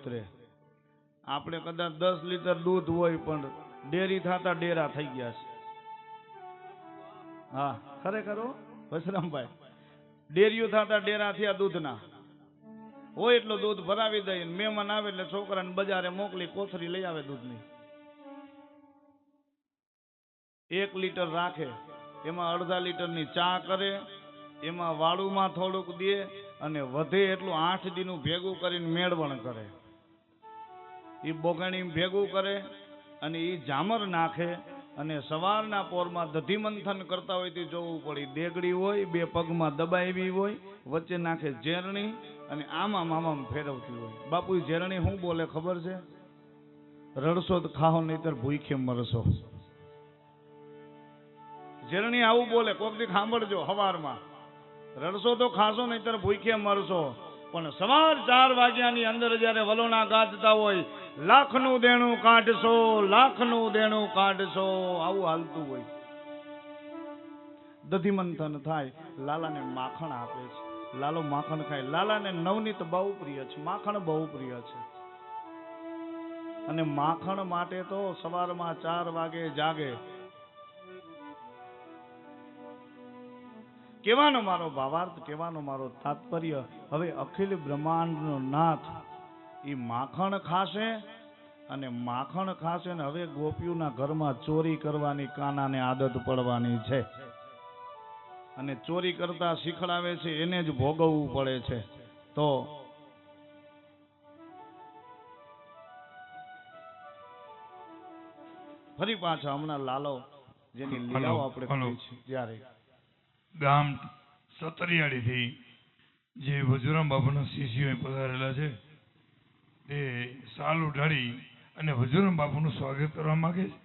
ઉતરે. આપણે કદાચ 10 લીટર દૂધ હોય પણ ડેરી થતા ડેરા થઈ ગયા છે. હા ખરેખર વસરામભાઈ, ડેરીઓ થતા ડેરા થયા દૂધના. હોય એટલું દૂધ ભરાવી દઈએ, મહેમાન આવે એટલે છોકરાને બજારે મોકલી કોથરી લઈ આવે દૂધની. 1 લીટર રાખે, એમાં અડધા લીટરની ચા કરે, એમાં વાળુમાં થોડુંક દે અને વધે એટલું 8 દીનું ભેગું કરીને મેળવણ કરે. એ બોગણી ભેગું કરે અને એ જામર નાખે અને સવારના પોરમાં દધી મંથન કરતા હોય તે જોવું પડે. દેગડી હોય, 2 પગમાં દબાવી હોય, વચ્ચે નાખે ઝેરણી અને આમાં ફેરવતી હોય. બાપુ ઝેરણી શું બોલે ખબર છે? રડશો તો ખાઓ નહીતર ભૂખે મરશો. ઝેરણી આવું બોલે. કોક દી સાંભળજો હવારમાં, રડશો તો ખાશો નહીતર ભૂખે મરશો. પણ સવાર 4 વાગ્યાની અંદર જયારે વલોણા ગાજતા હોય, લાખનું દેણું કાઢશો, લાખનું દેણું કાઢશો, આવું હાલતું હોય. દધી મંથન થાય, લાલાને માખણ આપે છે. લાલો માખણ ખાય. લાલાને નવનીત બહુ પ્રિય છે, માખણ બહુ પ્રિય છે. અને માખણ માટે તો સવારમાં 4 વાગે જાગે. કહેવાનો મારો ભાવાર્થ, કહેવાનો મારો તાત્પર્ય, હવે અખિલ બ્રહ્માંડનો નાથ એ માખણ ખાશે અને માખણ ખાશે ને હવે ગોપીઓના ઘરમાં ચોરી કરવાની કાનાને આદત પડવાની છે. અને ચોરી કરતા શીખડાવે છે, એને જ ભોગવવું પડે છે. તો ફરી પાછા હમણાં લાલો જેની લીલાઓ આપણે કહી છે, ત્યારે ગામ સતરિયાળીથી જે વજુરામ બાપુના શિષ્યો પધારેલા છે તે સાલ ઉઢાડી અને વજુરામ બાપુનું સ્વાગત કરવા માંગે છે.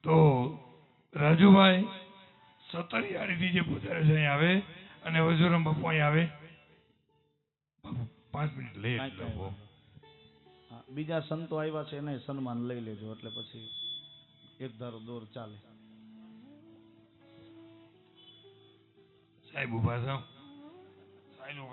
તો રાજુભાઈ સતરિયાળીથી જે પધારે છે અહીં આવે અને વજુરામ બાપુ અહીં આવે. બાપુ 5 મિનિટ લઈ બીજા સંતો આવ્યા છે એને સન્માન લઈ લેજો, એટલે પછી એક ધારો દોર ચાલે. સાહેબ ઉભા થાવ. સાહેબ નું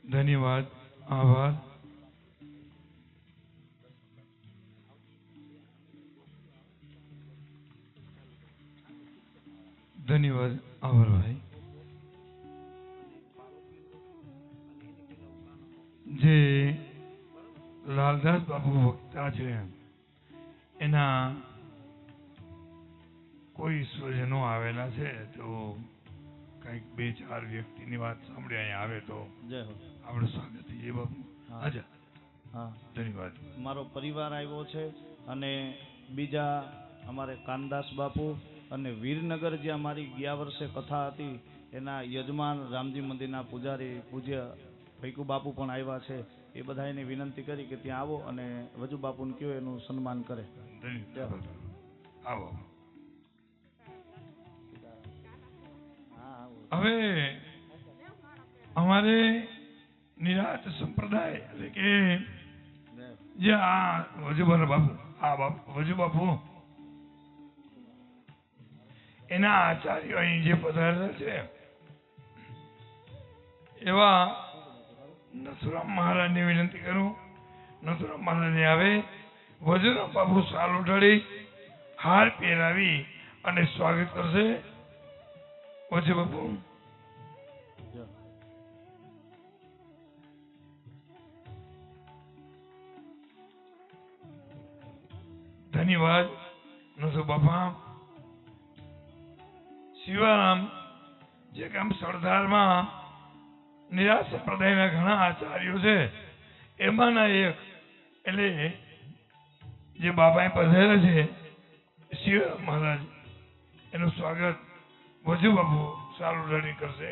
ધન્યવાદ, આભાર. ધન્યવાદ, આભાર ભાઈ. જે લાલદાસ બાપુ વક્તા છે એના કોઈ સ્વજનો આવેલા છે, તો કઈક 2-4 વ્યક્તિની વાત સાંભળી અહીંયા આવે તો આપણું સ્વાગત થઈ જાય બાપુ. હા, ધન્યવાદ. મારો પરિવાર આવ્યો છે અને બીજા અમારે કાનદાસ બાપુ અને વીરનગર જે અમારી ગયા વર્ષે કથા હતી એના યજમાન રામજી મંદિરના પૂજારી પૂજ્ય ભૈકુ બાપુ પણ આવ્યા છે. એ બધાને વિનંતી કરી કે ત્યાં આવો અને વજુ બાપુને કયો એનું સન્માન કરે. આવો. હવે અમારે નિરાત સંપ્રદાય એટલે કે જે આ વજુબર બાપુ, આ બાપુ વજુ બાપુ એના આચાર્યો અહીં જે પધારેલા છે એવા નથુરામ મહારાજની વિનંતી કરું. નથુરામ મહારાજ આવે, વજુરામ બાપુ સાલ ઉઠાડી હાર પહેરાવી અને સ્વાગત કરશે. વજુ બાપુ ધન્યવાદ. નથુ બાપા. શિવારામ જે કામ સરદારમાં નિરાશ સંપ્રદાયના ઘણા આચાર્યો છે એમાંના એક એટલે જે બાપાએ પધારેલા છે શિવારામ મહારાજ, એનું સ્વાગત વજુ બાપુ સારું લડી કરશે.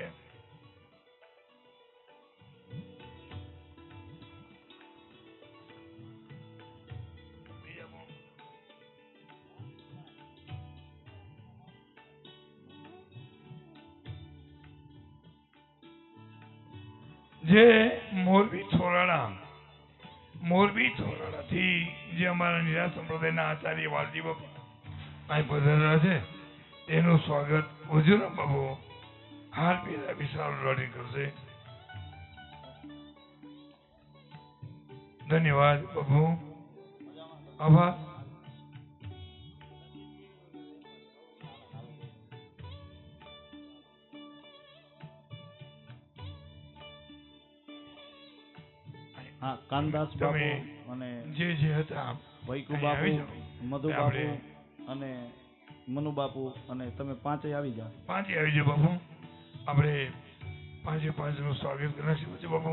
જે મોરબી થોરાડાથી જે અમારા નિરાશ સંપ્રદાયના આચાર્ય વાલજી બાપુ અહીં પધારેલા છે તેનું સ્વાગત વજુરામ બાપુ હાર પીરા વિશાળ લોડિંગ કરશે. ધન્યવાદ બાપુ, આભાર. હા, કાનદાસ બાપુ અને જે હતા વૈકુ અહીં બાપુ, આવી જાઓ. મધુ બાપુ અને મનુ બાપુ અને તમે પાંચે આવી જાઓ. પાંચે આવી જાઓ બાપુ. આપણે પાંચે પાંચનું સ્વાગત કરીશું છે બાપુ.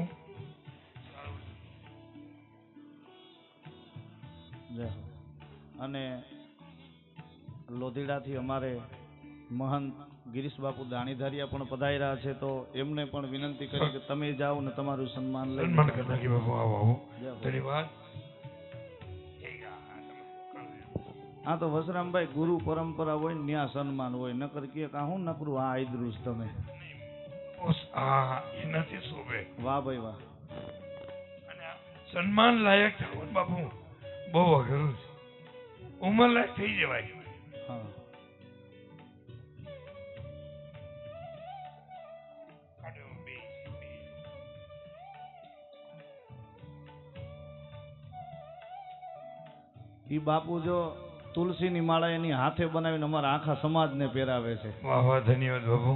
જય હો. અને લોધીડાથી અમારે મહંત ગિરીશ બાપુ દાણીધારિયા પણ પધાર્યા છે, તો એમને પણ વિનંતી કરી કે તમે જાઓ ને તમારું સન્માન લઈ સન્માન કરી નાખી બાપુ. આવો જય હો. ધન્યવાદ. હા, તો વસરામભાઈ ગુરુ પરંપરા હોય ને ત્યાં સન્માન હોય, નકર કે હું નકરું આ આદરું જ તમે. હા, એનાથી શોભે. વાહ ભાઈ વાહ. અને સન્માન લાયક થવું બાપુ બહુ અઘરું છે. ઉંમર લાયક થઈ જવાય. હા, ઈ બાપુ જો તુલસીની માળા એની હાથે બનાવીને અમારા આખા સમાજને પહેરાવે છે. વાહ વાહ, ધન્યવાદ બાપુ.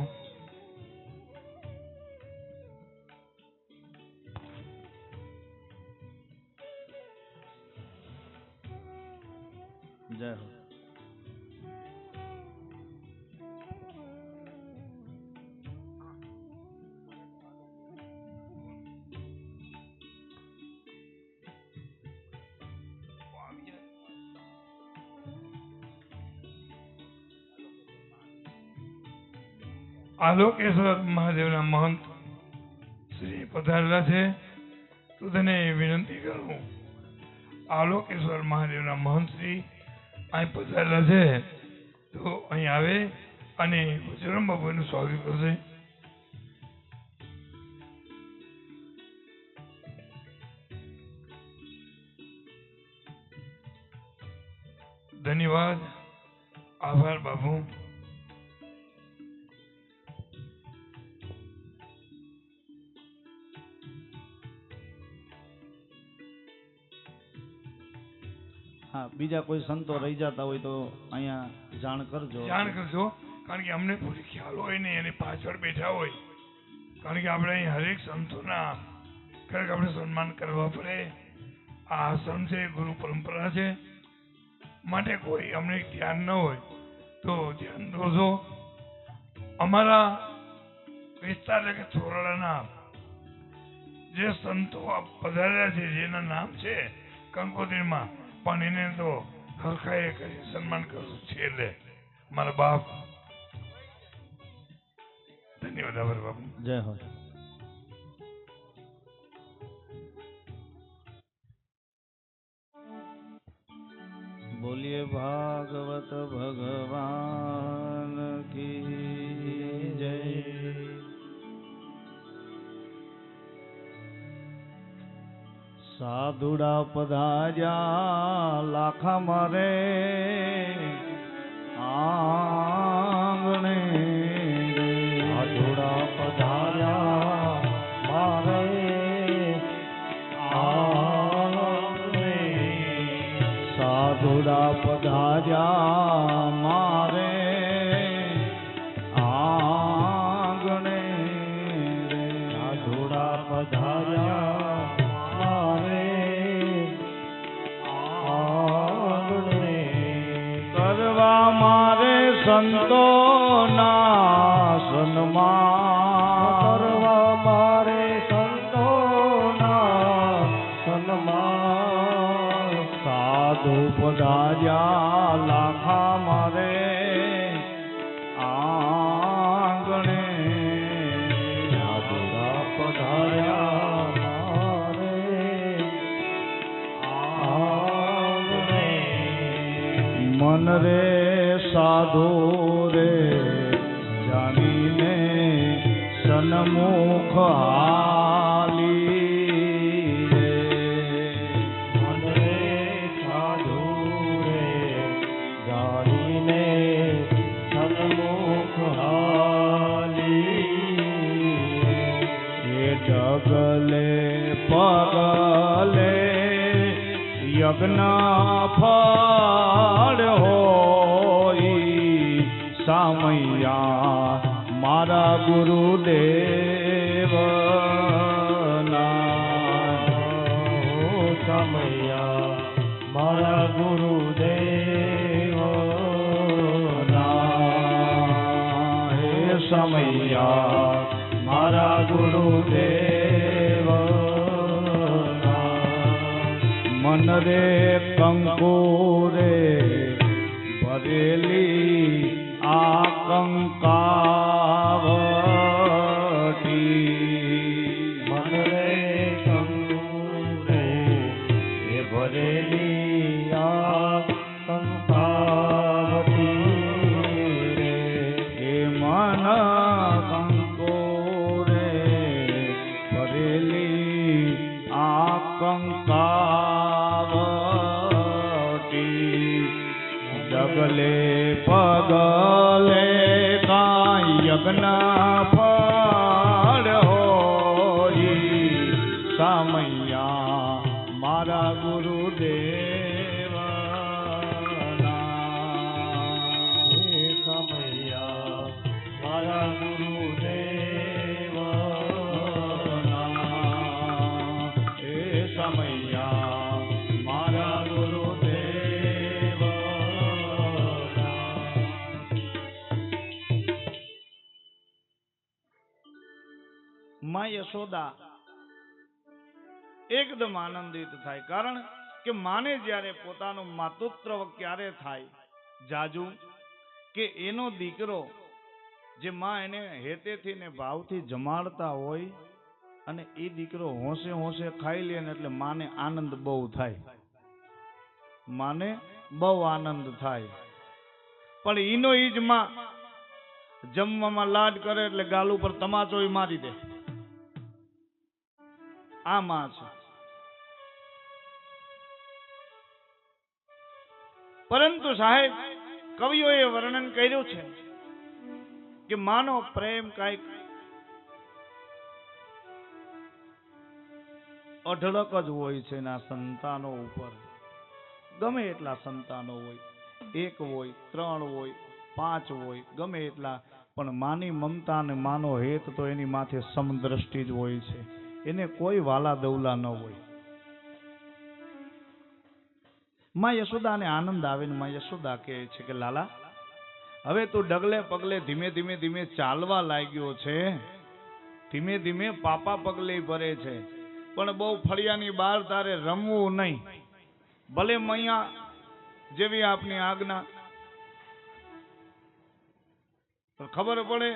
જય હો. આલોકેશ્વર મહાદેવના મહંત શ્રી પધારેલા છે, તો તેને વિનંતી કરું. આલોકેશ્વર મહાદેવના મહંત શ્રી અહીં પધારેલા છે, તો અહીં આવે અને વજુરામ બાપુનું સ્વાગત કરશે. ધન્યવાદ, આભાર બાપુ. હા, બીજા કોઈ સંતો રહી જતા હોય તો અહીંયા જાણ કરજો. જાણ કરજો, કારણ કે અમને પૂરી ખ્યાલ હોય ને એની પાછળ બેઠા હોય, કારણ કે આપણે અહીં હરેક સંતોના ખરેખર આપણે સન્માન કરવા પડે. આ આશ્રમ છે, ગુરુ પરંપરા છે, માટે કોઈ અમને ધ્યાન ન હોય તો ધ્યાન દોરજો. અમારા વિસ્તાર એટલે કે થોરાડાના જે સંતો પધારેલા છે, જેના નામ છે કંકોત્રીમાં, પણ એને તો હરખાએ કરી સન્માન કરવું છે. એટલે મારા બાપ. ધન્યવાદ, આભાર બાપુ. જય હો. બોલીએ ભાગવત ભગવાન કી જય. સાધુડા પધાર્યા લાખા મારે આંગણે. સાધુડા પધાર્યા મારે આંગણે. સાધુડા પધાર્યા મારે આંગણે. સાધુડા પધાર્યા મારે સંતોના સન્માન કરવા. મારે સંતોના સન્માન. સાધુ પધાર્યા લાખા મારે આંગણે. સાધુડા પધાર્યા મારે આંગણે. મન રે સાધુ રે જાણીને સન્મુખ હાલ. ડગલે પગલે યજ્ઞ ફળ હોય સામૈયા મારા ગુરુદેવ સમયા મારા ગુરુદેવ હે સમૈયા મારા ગુરુદેવ મન રે કંકુરે ભરેલી આ કંકાવટી મન રે કંકુરે એ ભરેલી આ કંકાવટી રે હે મન કંકુરે ભરેલી આ કંકાવટી ડગલે પગલે કાંઈ યજ્ઞ ફળ હોય સામૈયા મારા ગુરુદેવ હે સમયા મારા ગુરુદેવ હે સમૈયા મારા ગુરુદેવ માં યશોદા એકદમ આનંદિત થાય, કારણ કે માને જ્યારે પોતાનું માતૃત્વ ક્યારે થાય જાજુ કે એનો દીકરો જે માં એને હેતેથી ને ભાવથી જમાડતા હોય અને એ દીકરો હોંશે હોંશે ખાઈ લે ને એટલે માને આનંદ બહુ થાય, માને બહુ આનંદ થાય. પણ ઈનો ઈ જ માં જમવામાં લાડ કરે એટલે ગાલ ઉપર તમાચો મારી દે. આ માં છે. પરંતુ સાહેબ કવિઓએ વર્ણન કર્યું છે કે માનો પ્રેમ કાંઈક અઢળક જ હોય છે એના સંતાનો ઉપર. ગમે એટલા સંતાનો હોય, 1 હોય, 3 હોય, 5 હોય, ગમે એટલા, પણ માની મમતા અને માનો હેત તો એની માથે સમદ્રષ્ટિ જ હોય છે. એને કોઈ વાલા દવલા ન હોય. માં યશોદાને આનંદ આવે ને માં યશોદા કહે છે કે લાલા, હવે તું ડગલે પગલે ધીમે ધીમે ધીમે ચાલવા લાગ્યો છે, ધીમે ધીમે પાપા પગલે ભરે છે, પણ બહુ ફળિયાની બહાર તારે રમવું નહીં. ભલે મૈયા જેવી આપની આજ્ઞા, ખબર પડે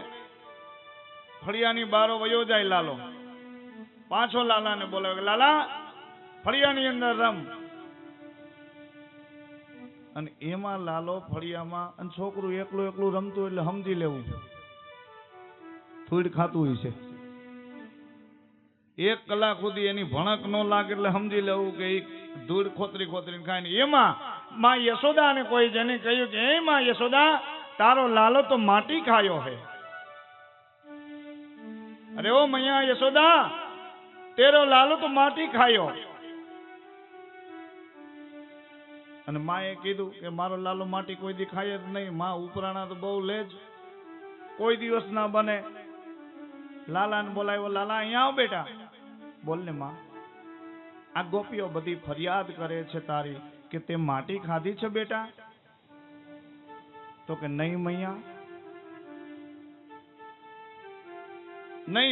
ફળિયાની બારો વયો જાય લાલો, પાછો લાલાને બોલાવે કે લાલા ફળિયાની અંદર રમ. અને એમાં લાલો ફળિયામાં, અને છોકરું એકલું એકલું રમતું એટલે સમજી લેવું થૂડ ખાતું હોય છે. 1 કલાક સુધી એની ભણક ન લાગે એટલે સમજી લેવું કે ધૂળ ખોતરી ખોતરીને ખાય ને. એમાં માં યશોદાને કોઈ જને કહ્યું કે એ માં યશોદા, તારો લાલો તો માટી ખાયો હે. અરે ઓ મૈયા યશોદા, તેરો લાલો તો માટી ખાયો. અને માએ કીધું કે મારો લાલો માટી કોઈ દી ખાય જ નહીં. માં ઉપરાણા તો બહુ લેજ, કોઈ દિવસ ના બને. લાલાને બોલાવ્યો, લાલા અહીંયા આવ બેટા. બોલ ને માં, આ ગોપીઓ બધી ફરિયાદ કરે છે તારી કે તે માટી ખાધી છે બેટા? તો કે નહીં મૈયા, નહીં